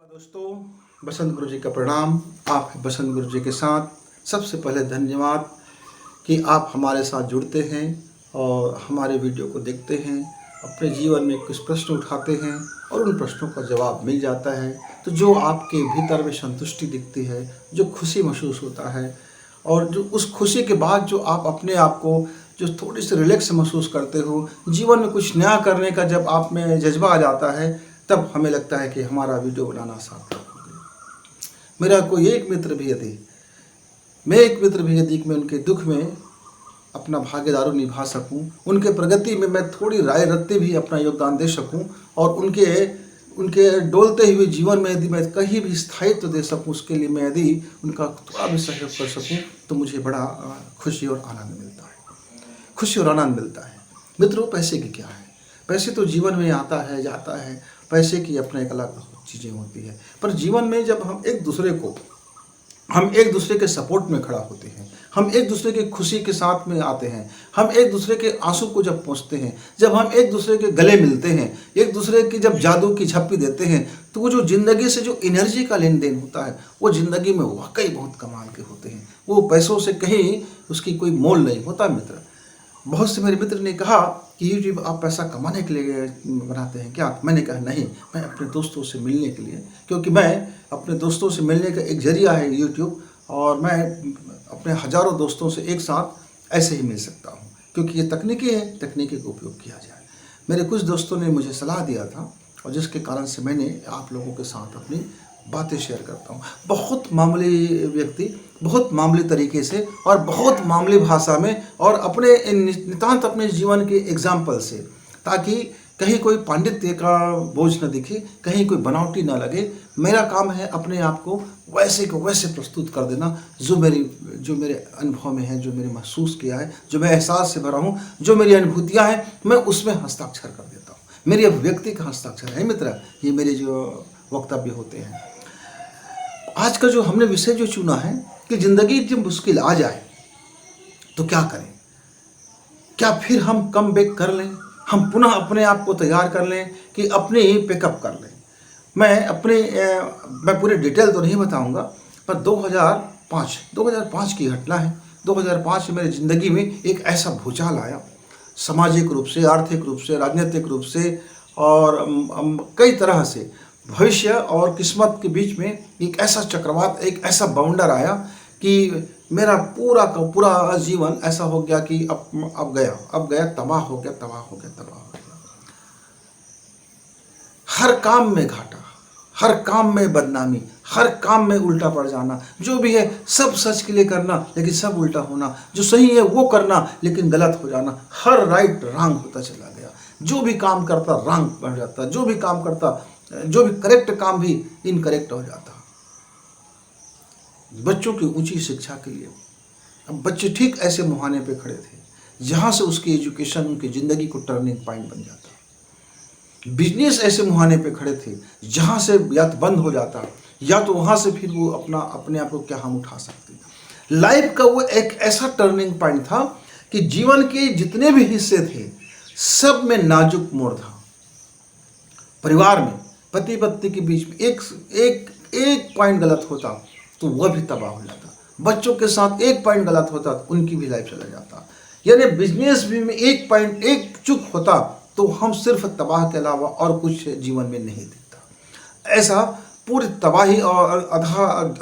दोस्तों, बसंत गुरु जी का प्रणाम। आप बसंत गुरु जी के साथ सबसे पहले धन्यवाद कि आप हमारे साथ जुड़ते हैं और हमारे वीडियो को देखते हैं, अपने जीवन में कुछ प्रश्न उठाते हैं और उन प्रश्नों का जवाब मिल जाता है। तो जो आपके भीतर में संतुष्टि दिखती है, जो खुशी महसूस होता है और जो उस खुशी के बाद जो आप अपने आप को जो थोड़ी सी रिलैक्स महसूस करते हो, जीवन में कुछ नया करने का जब आप में जज्बा आ जाता है, तब हमें लगता है कि हमारा वीडियो बनाना सार्थक हो गया। मेरा कोई एक मित्र भी यदि मैं उनके दुख में अपना भागीदारी निभा सकूं, उनके प्रगति में मैं थोड़ी राय रखते भी अपना योगदान दे सकूं और उनके डोलते हुए जीवन में यदि मैं कहीं भी स्थायित्व दे सकूं, उसके लिए मैं यदि उनका थोड़ा भी सहयोग कर सकूं, तो मुझे बड़ा खुशी और आनंद मिलता है। मित्रों, पैसे की क्या है? पैसे तो जीवन में आता है जाता है, पैसे की अपने एक अलग चीज़ें होती है। पर जीवन में जब हम एक दूसरे के सपोर्ट में खड़ा होते हैं, हम एक दूसरे की खुशी के साथ में आते हैं, हम एक दूसरे के आंसू को जब पहुँचते हैं, जब हम एक दूसरे के गले मिलते हैं, एक दूसरे की जब जादू की झप्पी देते हैं, तो वो जो ज़िंदगी से जो एनर्जी का लेन देन होता है, वो ज़िंदगी में वाकई बहुत कमाल के होते हैं। वो पैसों से कहीं उसकी कोई मोल नहीं होता। मित्र, बहुत से मेरे मित्र ने कहा कि यूट्यूब आप पैसा कमाने के लिए बनाते हैं क्या? मैंने कहा नहीं, मैं अपने दोस्तों से मिलने के लिए, क्योंकि मैं अपने दोस्तों से मिलने का एक जरिया है यूट्यूब, और मैं अपने हज़ारों दोस्तों से एक साथ ऐसे ही मिल सकता हूँ, क्योंकि ये तकनीकी है, तकनीकी का उपयोग किया जाए। मेरे कुछ दोस्तों ने मुझे सलाह दिया था और जिसके कारण से मैंने आप लोगों के साथ अपनी बातें शेयर करता हूँ। बहुत मामूली व्यक्ति, बहुत मामूली तरीके से और बहुत मामूली भाषा में और अपने नितांत अपने जीवन के एग्जाम्पल से, ताकि कहीं कोई पांडित्य का बोझ न दिखे, कहीं कोई बनावटी न लगे। मेरा काम है अपने आप को वैसे को वैसे प्रस्तुत कर देना जो मेरे अनुभव में है, जो मैंने महसूस किया है, जो मैं एहसास से भरा हूँ, जो मेरी अनुभूतियाँ हैं, मैं उसमें हस्ताक्षर कर देता हूँ। मेरी अभिव्यक्ति का हस्ताक्षर है मित्र, ये मेरे जो वक्तव्य होते हैं। आज का जो हमने विषय जो चुना है कि जिंदगी जब मुश्किल आ जाए तो क्या करें, क्या फिर हम कम बैक कर लें, हम पुनः अपने आप को तैयार कर लें कि अपने ही पिकअप कर लें। मैं पूरे डिटेल तो नहीं बताऊंगा, पर 2005 की घटना है। 2005 में मेरी ज़िंदगी में एक ऐसा भूचाल आया, सामाजिक रूप से, आर्थिक रूप से, राजनीतिक रूप से और कई तरह से भविष्य और किस्मत के बीच में एक ऐसा चक्रवात, एक ऐसा बाउंडर आया कि मेरा पूरा का पूरा जीवन ऐसा हो गया कि अब गया, तबाह हो गया। हर काम में घाटा, हर काम में बदनामी, हर काम में उल्टा पड़ जाना, जो भी है सब सच के लिए करना लेकिन सब उल्टा होना, जो सही है वो करना लेकिन गलत हो जाना, हर राइट रॉन्ग होता चला गया। जो भी काम करता रॉन्ग बन जाता, जो भी करेक्ट काम भी इनकरेक्ट हो जाता। बच्चों की ऊंची शिक्षा के लिए अब बच्चे ठीक ऐसे मुहाने पे खड़े थे जहां से उसकी एजुकेशन, उनकी जिंदगी को टर्निंग पॉइंट बन जाता। बिजनेस ऐसे मुहाने पे खड़े थे जहां से या तो बंद हो जाता या तो वहां से फिर वो अपने आप को क्या हम उठा सकते। लाइफ का वो एक ऐसा टर्निंग पॉइंट था कि जीवन के जितने भी हिस्से थे सब में नाजुक मोड़ था। परिवार में पति पत्नी के बीच में एक पॉइंट गलत होता तो वह भी तबाह हो जाता। बच्चों के साथ एक पॉइंट गलत होता तो उनकी भी लाइफ चला जाता। यानी बिजनेस भी में एक चूक होता तो हम सिर्फ तबाह के अलावा और कुछ जीवन में नहीं दिखता। ऐसा पूरी तबाही और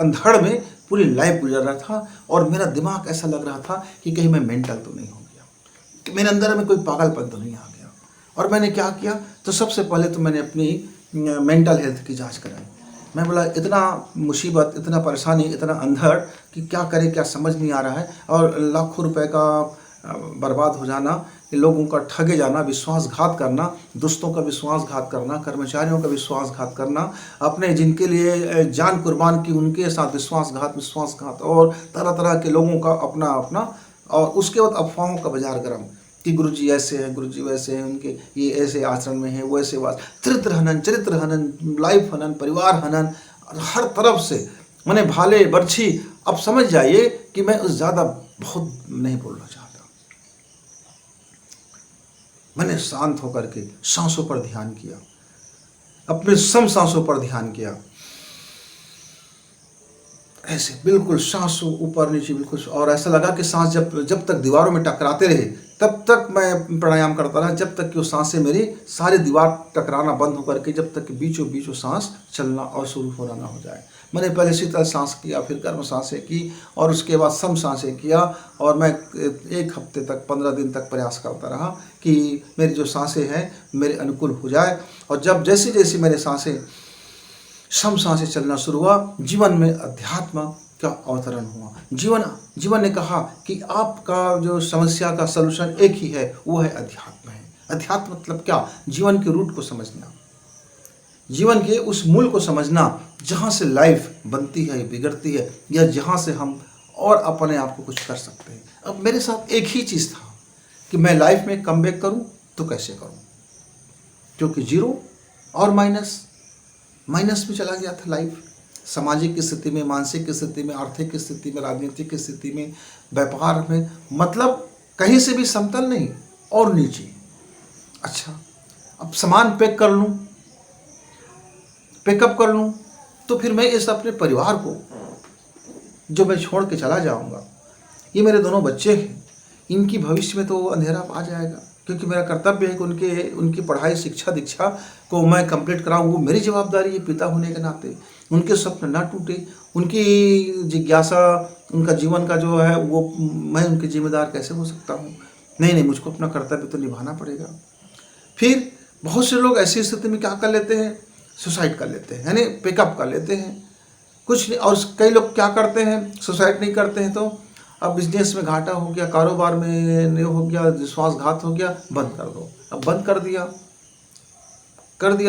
अंधड़ में पूरी लाइफ गुजर रहा था और मेरा दिमाग ऐसा लग रहा था कि कहीं मैं मेंटल तो नहीं हो गया, कि मेरे अंदर में कोई पागलपन तो नहीं आ गया। और मैंने क्या किया, तो सबसे पहले तो मैंने अपनी मेंटल हेल्थ की जांच कराई। मैं बोला इतना मुसीबत, इतना परेशानी, इतना अंधड़ कि क्या करें, क्या समझ नहीं आ रहा है। और लाखों रुपए का बर्बाद हो जाना, लोगों का ठगे जाना, विश्वासघात करना, दोस्तों का विश्वासघात करना, कर्मचारियों का विश्वासघात करना, अपने जिनके लिए जान कुर्बान की उनके साथ विश्वासघात और तरह तरह के लोगों का अपना। और उसके बाद अफवाहों का बाजार गर्म कि गुरुजी ऐसे हैं, गुरुजी वैसे हैं, उनके ये ऐसे आचरण में है, वो ऐसे चरित्र हनन, लाइफ हनन, परिवार हनन, हर तरफ से मैंने भाले बर्छी। अब समझ जाइए कि मैं ज़्यादा बहुत नहीं बोलना चाहता। मैंने शांत होकर के सांसों पर ध्यान किया, अपने सांसों पर ध्यान किया ऐसे बिल्कुल सांस ऊपर नीचे बिल्कुल, और ऐसा लगा कि सांस जब तक दीवारों में टकराते रहे तब तक मैं प्राणायाम करता रहा, जब तक कि वो सांसें मेरी सारी दीवार टकराना बंद होकर के जब तक कि बीचों बीच वो सांस चलना और शुरू होना ना हो जाए। मैंने पहले शीतल सांस किया, फिर गर्म सांसें की और उसके बाद सम सांसें किया, और मैं 1 हफ्ते तक 15 दिन तक प्रयास करता रहा कि मेरी जो सांसें हैं मेरे अनुकूल हो जाए। और जब जैसी जैसी मेरे सांसें सम सांसें चलना शुरू हुआ, जीवन में अध्यात्म का अवतरण हुआ। जीवन ने कहा कि आपका जो समस्या का सलूशन एक ही है, वो है अध्यात्म है। अध्यात्म मतलब क्या? जीवन के रूट को समझना, जीवन के उस मूल को समझना जहाँ से लाइफ बनती है, बिगड़ती है, या जहाँ से हम और अपने आप को कुछ कर सकते हैं। अब मेरे साथ एक ही चीज़ था कि मैं लाइफ में कम बैक करूँ तो कैसे करूँ, क्योंकि जीरो और माइनस में चला गया था लाइफ। सामाजिक स्थिति में, मानसिक स्थिति में, आर्थिक स्थिति में, राजनीतिक स्थिति में, व्यापार में, मतलब कहीं से भी समतल नहीं और नीचे। अच्छा, अब सामान पैकअप कर लूँ तो फिर मैं इस अपने परिवार को जो मैं छोड़ के चला जाऊँगा, ये मेरे दोनों बच्चे हैं, इनकी भविष्य में तो अंधेरा आ जाएगा, क्योंकि मेरा कर्तव्य है कि उनकी पढ़ाई, शिक्षा, दीक्षा को मैं कंप्लीट कराऊँ। वो मेरी जवाबदारी है पिता होने के नाते। उनके स्वप्न ना टूटे, उनकी जिज्ञासा, उनका जीवन का जो है वो मैं उनके जिम्मेदार कैसे हो सकता हूँ? नहीं, मुझको अपना कर्तव्य तो निभाना पड़ेगा। फिर बहुत से लोग ऐसी स्थिति में क्या कर लेते हैं? सुसाइड कर लेते हैं, यानी पिकअप कर लेते हैं, कुछ नहीं। और कई लोग क्या करते हैं? सुसाइड नहीं करते हैं तो अब बिजनेस में घाटा हो गया, कारोबार में नहीं हो गया, विश्वासघात हो गया, बंद कर दो। अब बंद कर दिया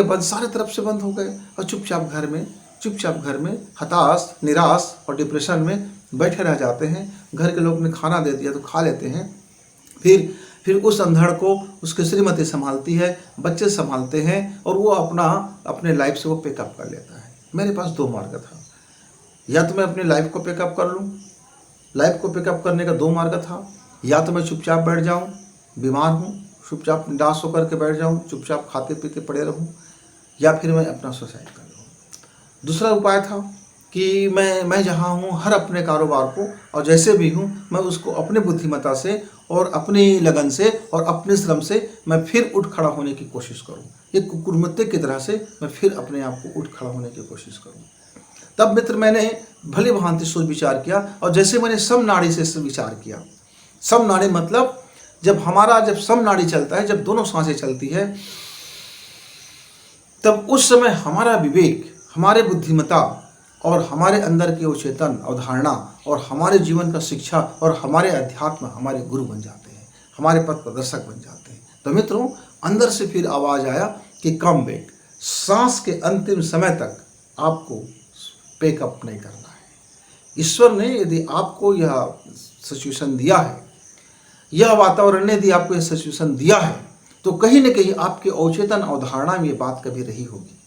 बंद, सारे तरफ से बंद हो गए, और चुपचाप घर में हताश, निराश और डिप्रेशन में बैठे रह जाते हैं। घर के लोग ने खाना दे दिया तो खा लेते हैं, फिर उस अंधड़ को उसकी श्रीमती संभालती है, बच्चे संभालते हैं, और वो अपने लाइफ से वो पिकअप कर लेता है। मेरे पास 2 मार्ग था, या तो मैं अपनी लाइफ को पिकअप कर लूँ, लाइफ को पिकअप करने का 2 मार्ग था, या तो मैं चुपचाप बैठ जाऊं, बीमार हूं, चुपचाप निराश होकर के बैठ जाऊं, चुपचाप खाते पीते पड़े रहूं, या फिर मैं अपना सुसाइड कर लूँ। दूसरा उपाय था कि मैं जहां हूं हर अपने कारोबार को, और जैसे भी हूं मैं उसको अपने बुद्धिमत्ता से और अपनी लगन से और अपने श्रम से मैं फिर उठ खड़ा होने की कोशिश करूँ। एक कुकुरमुत्ते की तरह से मैं फिर अपने आप को उठ खड़ा होने की कोशिश करूँ। तब मित्र मैंने भली भांति सोच विचार किया, और जैसे मैंने सम नाड़ी से विचार किया, सम नाड़ी मतलब जब सम नाड़ी चलता है, जब दोनों सांसें चलती है, तब उस समय हमारा विवेक, हमारे बुद्धिमत्ता और हमारे अंदर की वो चेतन अवधारणा और हमारे जीवन का शिक्षा और हमारे अध्यात्म हमारे गुरु बन जाते हैं, हमारे पथ प्रदर्शक बन जाते हैं। तो मित्रों, अंदर से फिर आवाज़ आया कि कम बैक, सांस के अंतिम समय तक आपको पैकअप नहीं करना है। ईश्वर ने यदि आपको यह सिचुएशन दिया है, यह वातावरण ने यदि आपको यह सिचुएशन दिया है, तो कहीं न कहीं आपके अवचेतन अवधारणा में ये बात कभी रही होगी,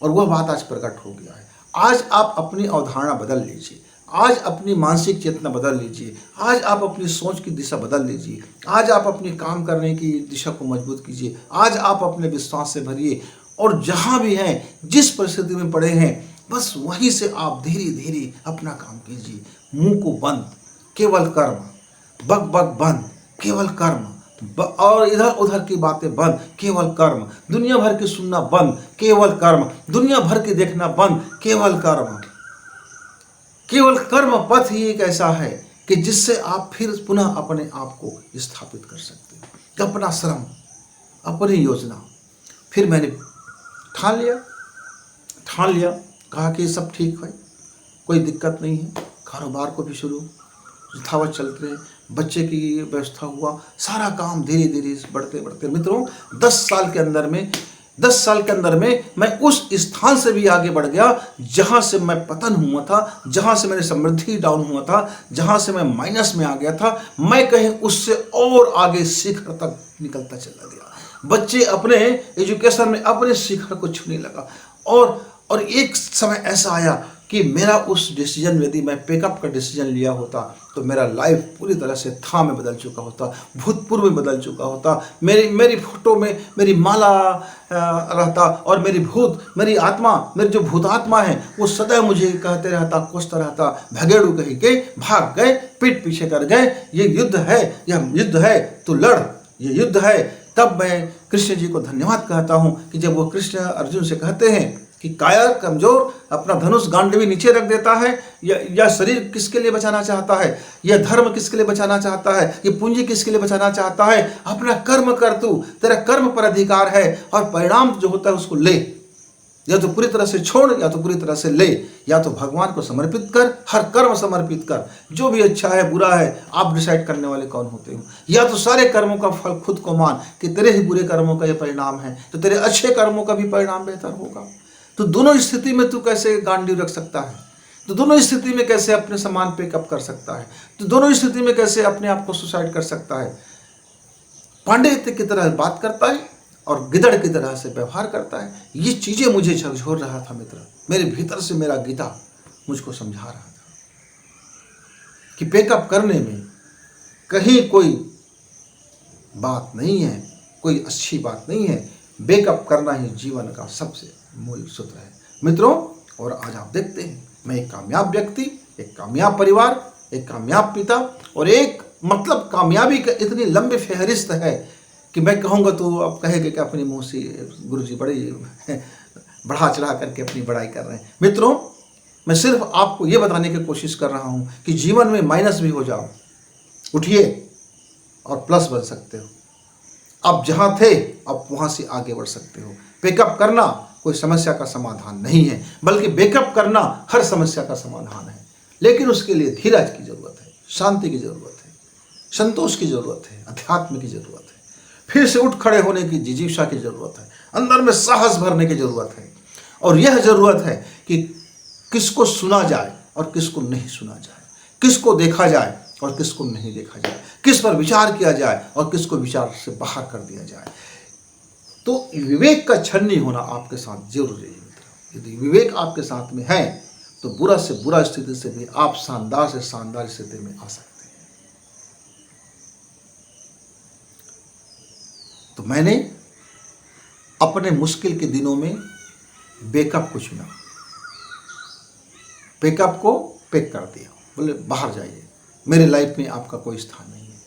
और वह बात आज प्रकट हो गया है। आज आप अपनी अवधारणा बदल लीजिए, आज अपनी मानसिक चेतना बदल लीजिए, आज आप अपनी सोच की दिशा बदल लीजिए, आज आप अपनी काम करने की दिशा को मजबूत कीजिए, आज आप अपने विश्वास से भरिए, और जहाँ भी हैं, जिस परिस्थिति में पड़े हैं, बस वहीं से आप धीरे धीरे अपना काम कीजिए। मुंह को बंद, केवल कर्म, बक बक बंद, केवल कर्म, और इधर उधर की बातें बंद, केवल कर्म, दुनिया भर की सुनना बंद, केवल कर्म, दुनिया भर की देखना बंद, केवल कर्म। केवल कर्म पथ ही एक ऐसा है कि जिससे आप फिर पुनः अपने आप को स्थापित कर सकते हैं। अपना श्रम, अपनी योजना। फिर मैंने ठान लिया, कहा कि सब ठीक है, कोई दिक्कत नहीं है, कारोबार को भी शुरू यथावत चलते रहे, बच्चे की व्यवस्था हुआ, सारा काम धीरे धीरे बढ़ते मित्रों 10 साल के अंदर में मैं उस स्थान से भी आगे बढ़ गया जहां से मैं पतन हुआ था, जहां से मेरी समृद्धि डाउन हुआ था, जहां से मैं माइनस में आ गया था, मैं कहीं उससे और आगे शिखर तक निकलता चला गया। बच्चे अपने एजुकेशन में अपने शिखर को छूने लगा, और एक समय ऐसा आया कि मेरा उस डिसीजन, यदि मैं पैकअप का डिसीजन लिया होता तो मेरा लाइफ पूरी तरह से था में बदल चुका होता, भूतपूर्व में बदल चुका होता। मेरी फोटो में मेरी माला रहता और मेरी आत्मा, मेरी जो भूतात्मा है वो सदैव मुझे कहते रहता, कोसता रहता, भगेड़ू कहीं के भाग गए, पीठ पीछे कर गए, ये युद्ध है, यह युद्ध है, तू लड़, ये युद्ध है। तब मैं कृष्ण जी को धन्यवाद कहता हूँ कि जब वो कृष्ण अर्जुन से कहते हैं कि कायर कमजोर अपना धनुष गांडीवी नीचे रख देता है, या शरीर किसके लिए बचाना चाहता है, या धर्म किसके लिए बचाना चाहता है, ये पूंजी किसके लिए बचाना चाहता है, अपना कर्म कर, तू तेरा कर्म पर अधिकार है और परिणाम जो होता है उसको ले, या तो पूरी तरह से छोड़ या तो पूरी तरह से ले, या तो भगवान को समर्पित कर, हर कर्म समर्पित कर, जो भी अच्छा है बुरा है आप डिसाइड करने वाले कौन होते हो, या तो सारे कर्मों का फल खुद को मान कि तेरे ही बुरे कर्मों का ये परिणाम है तो तेरे अच्छे कर्मों का भी परिणाम बेहतर होगा। तो दोनों स्थिति में तू कैसे गांडी रख सकता है, तो दोनों स्थिति में कैसे अपने सामान पिकअप कर सकता है, तो दोनों स्थिति में कैसे अपने आप को सुसाइड कर सकता है। पांडे की तरह बात करता है और गिदड़ की तरह से व्यवहार करता है। ये चीजें मुझे झकझोर रहा था मित्र, मेरे भीतर से मेरा गीता मुझको समझा रहा था कि पैकअप करने में कहीं कोई बात नहीं है, कोई अच्छी बात नहीं है। बैकअप करना ही जीवन का सबसे मूल सूत्र है मित्रों। और आज आप देखते हैं, मैं एक कामयाब व्यक्ति, एक कामयाब परिवार, एक कामयाब पिता और एक मतलब कामयाबी का इतनी लंबी फहरिस्त है कि मैं कहूँगा तो आप कहेंगे कि अपनी मुँह से गुरुजी बड़ी बढ़ा चढ़ा करके अपनी बड़ाई कर रहे हैं। मित्रों, मैं सिर्फ आपको ये बताने की कोशिश कर रहा हूँ कि जीवन में माइनस भी हो जाओ, उठिए और प्लस बन सकते हो। आप जहाँ थे आप वहाँ से आगे बढ़ सकते हो। बैकअप करना कोई समस्या का समाधान नहीं है, बल्कि बैकअप करना हर समस्या का समाधान है। लेकिन उसके लिए धीरज की जरूरत है, शांति की जरूरत है, संतोष की जरूरत है, अध्यात्म की जरूरत है, फिर से उठ खड़े होने की जिजीविषा की जरूरत है, अंदर में साहस भरने की जरूरत है। और यह जरूरत है कि किसको सुना जाए और किसको नहीं सुना जाए, किसको देखा जाए और किसको नहीं देखा जाए, किस पर विचार किया जाए और किसको विचार से बाहर कर दिया जाए। तो विवेक का छन्नी होना आपके साथ जरूरी है मित्र। यदि विवेक आपके साथ में है तो बुरा से बुरा स्थिति से भी आप शानदार से शानदार स्थिति में आ सकते हैं। तो मैंने अपने मुश्किल के दिनों में बैकअप को चुना, बैकअप को पैक कर दिया, बोले बाहर जाइए, मेरे लाइफ में आपका कोई स्थान नहीं है,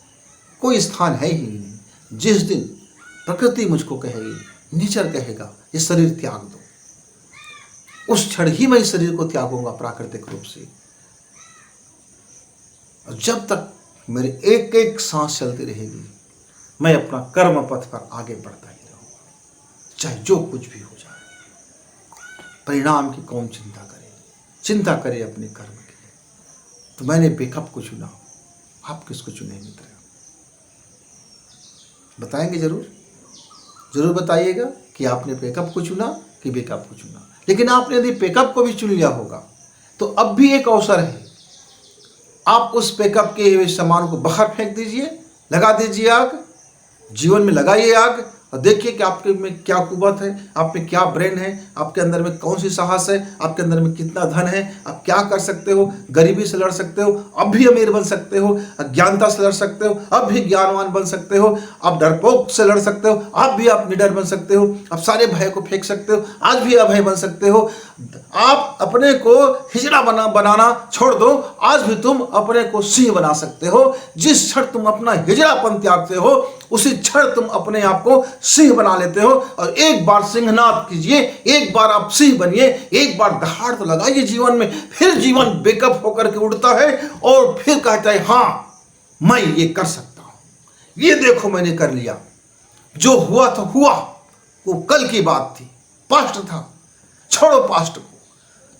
कोई स्थान है ही नहीं। जिस दिन प्रकृति मुझको कहेगी, नेचर कहेगा ये शरीर त्याग दो, उस क्षण ही मैं इस शरीर को त्यागूंगा प्राकृतिक रूप से। और जब तक मेरी एक एक सांस चलती रहेगी मैं अपना कर्म पथ पर आगे बढ़ता ही रहूंगा, चाहे जो कुछ भी हो जाए। परिणाम की कौन चिंता करे, चिंता करे अपने कर्म की। तो मैंने बैकअप को चुना, आप किसको चुने मित्र? बताएंगे जरूर, जरूर बताइएगा कि आपने बैकअप को चुना कि बैकअप को चुना। लेकिन आपने यदि बैकअप को भी चुन लिया होगा तो अब भी एक अवसर है, आप उस बैकअप के सामान को बाहर फेंक दीजिए, लगा दीजिए आग, जीवन में लगाइए आग और देखिए कि आपके में क्या कुवत है, आप में क्या ब्रेन है, आपके अंदर में कौन सी साहस है, आपके अंदर में कितना धन है, आप क्या कर सकते हो। गरीबी से लड़ सकते हो, अब भी अमीर बन सकते हो। अज्ञानता से लड़ सकते हो, अब भी ज्ञानवान बन सकते हो। आप डरपोक से लड़ सकते हो, अब भी आप निडर बन सकते हो। आप सारे भय को फेंक सकते हो, आज भी अभय बन सकते हो। आप अपने को हिजड़ा बनाना छोड़ दो, आज भी तुम अपने को सिंह बना सकते हो। जिस क्षण तुम अपना हिजड़ापन त्यागते हो उसी क्षण तुम अपने आप को सिंह बना लेते हो। और एक बार सिंहनाद कीजिए, एक बार आप सिंह बनिए, एक बार दहाड़ तो लगाइए जीवन में, फिर जीवन बैकअप होकर के उड़ता है और फिर कहता है हाँ मैं ये कर सकता हूं, ये देखो मैंने कर लिया। जो हुआ तो हुआ, वो कल की बात थी, पास्ट था, छोड़ो पास्ट को।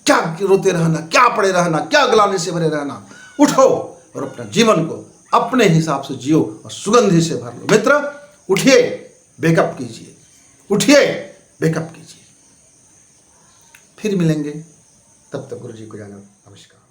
क्या रोते रहना, क्या पड़े रहना, क्या गलाने से भरे रहना। उठो और अपना जीवन को अपने हिसाब से जियो और सुगंधि से भर लो। मित्र उठिए, बैकअप कीजिए, उठिए बैकअप कीजिए। फिर मिलेंगे, तब तक गुरु जी को जाना नमस्कार।